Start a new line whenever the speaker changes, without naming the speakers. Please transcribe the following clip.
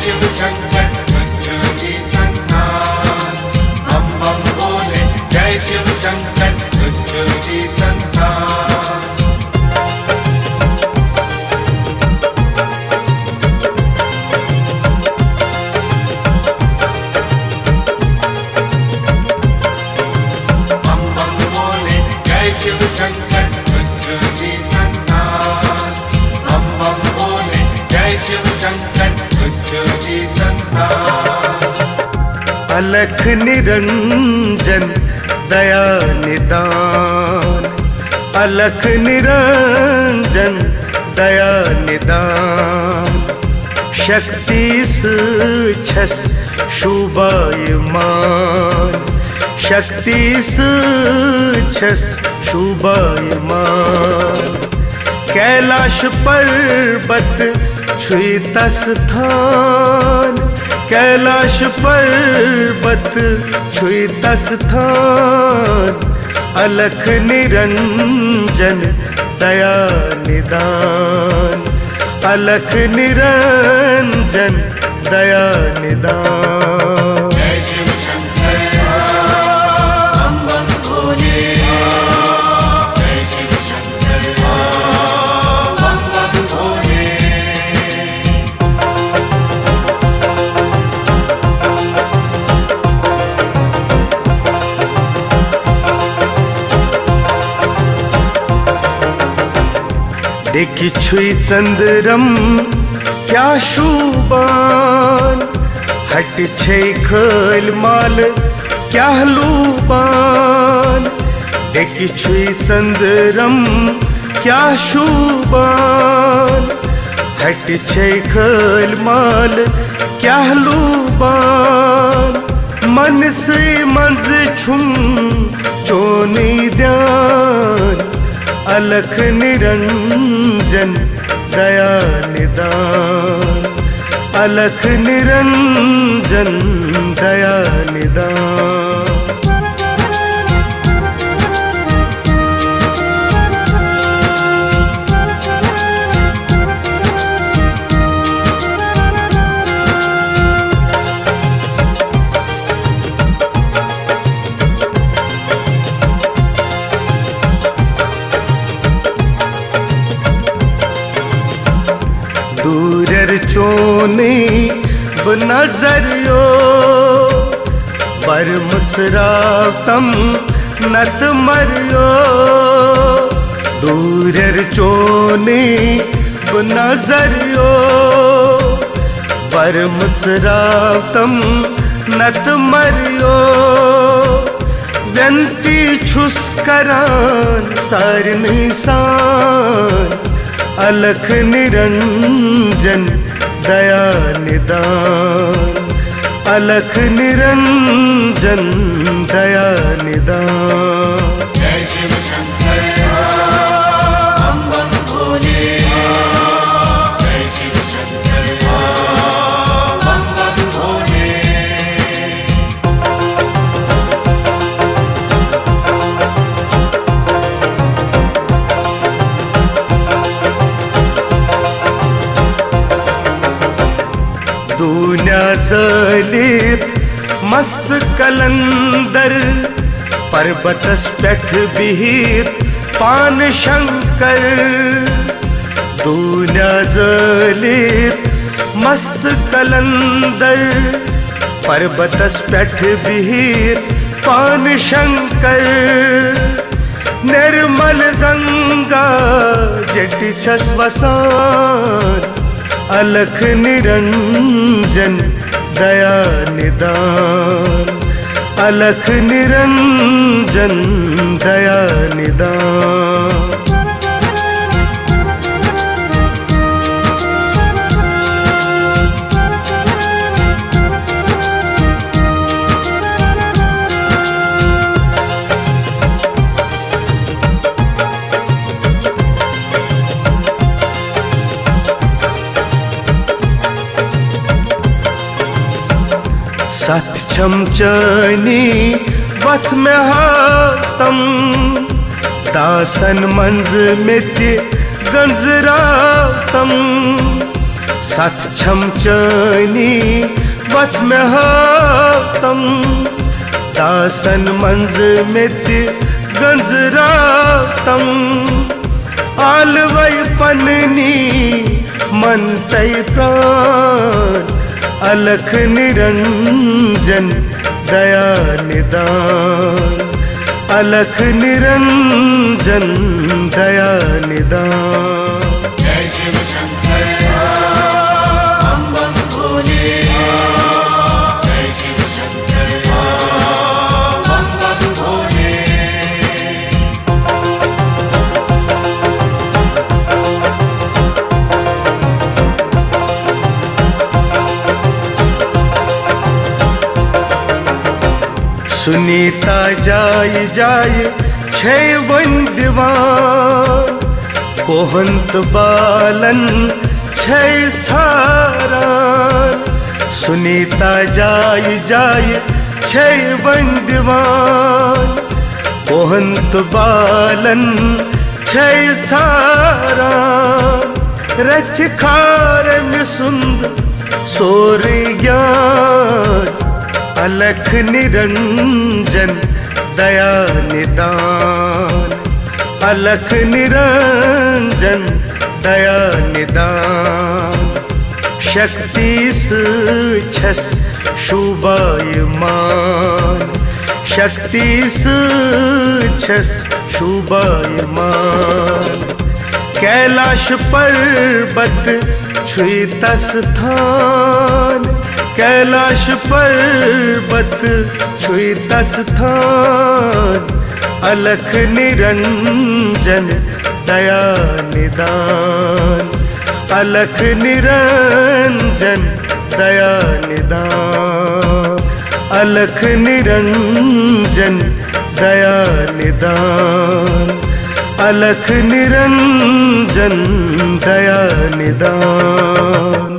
शिव शंकर दुष्ट जी संतान, बम बम बोले जय शिव शंकर दुष्ट जी संतान। शिव शंकर दुष्ट जी संतान, बम बम बोले जय शिव शंकर दुष्ट जी संतान।
अलख निरंजन दया निदान, अलख निरंजन दया निदान, शक्तिस छस शुभायमान, शक्तिस छस शुभायमान। कैलाश पर्वत छुईत स्थान, कैलाश पर्वत छुईत स्थान, अलख निरंजन दया निदान, अलख निरंजन दया निदान।
जय शिव शंकर बम बम बोले जय शिव शंकर बम बम बोले।
देखी छुई चंद्रम क्या शुबान, हट छे खल माल क्या लूबान। देखी छुई चंद्रम क्या शुबान, हट छे खल माल क्या लूबान। मन से मंज छुम चोनी ध्यान, अलख निरंजन दया निदान, अलख निरंजन दया निदान। दूरर चोने बनजरियो पर मुचरातम नत मरियो। दूरर चोने बनजरियो पर मुचरातम नत मरियो। व्यंती छुस करान सार निसान, अलख निरंजन दया निदान, अलख निरंजन दया निदान।
जय शिव शंकर बम बम बोले जय शिव शंकर बम बम बोले।
दुनिया जलित मस्त कलंदर, पर्वतस पेठ बिहित पान शंकर। दुनिया जलित मस्त कलंदर, पर्वतस पेठ बिहित पान शंकर। निर्मल गंगा जट छस वसान, अलख निरंजन दया निदान, अलख निरंजन दया निदान। सत छमचनी बथ में हातम, दासन मंज मित्य गंजरातम। सत छम चैनी बथ में हातम दासन मंज मित गंजरातम आलवई पन्नी मन तय प्राण अलख निरंजन दया निदान अलख निरंजन दया निदान।
जय शिव शंकर बम बम भोले, जय शिव शंकर बम बम भोले।
सुनीता जाय जाय छय वन दीवान कोहंत बालन छय छारान। सुनीता जाय जाय छय वन दीवान कोहंत बालन छय छारान। रथ खार में सुंदर सोर ज्ञान अलख निरंजन दया निदान अलख निरंजन दया निदान। शक्तिस छस शुभायमान शक्तिस छस शुभायमान। कैलाश पर्वत छुईत स्थान कैलाश पर्वत छुईत स्थान अलख निरंजन दया निदान अलख निरंजन दया निदान अलख निरंजन दया निदान अलख निरंजन दया निदान।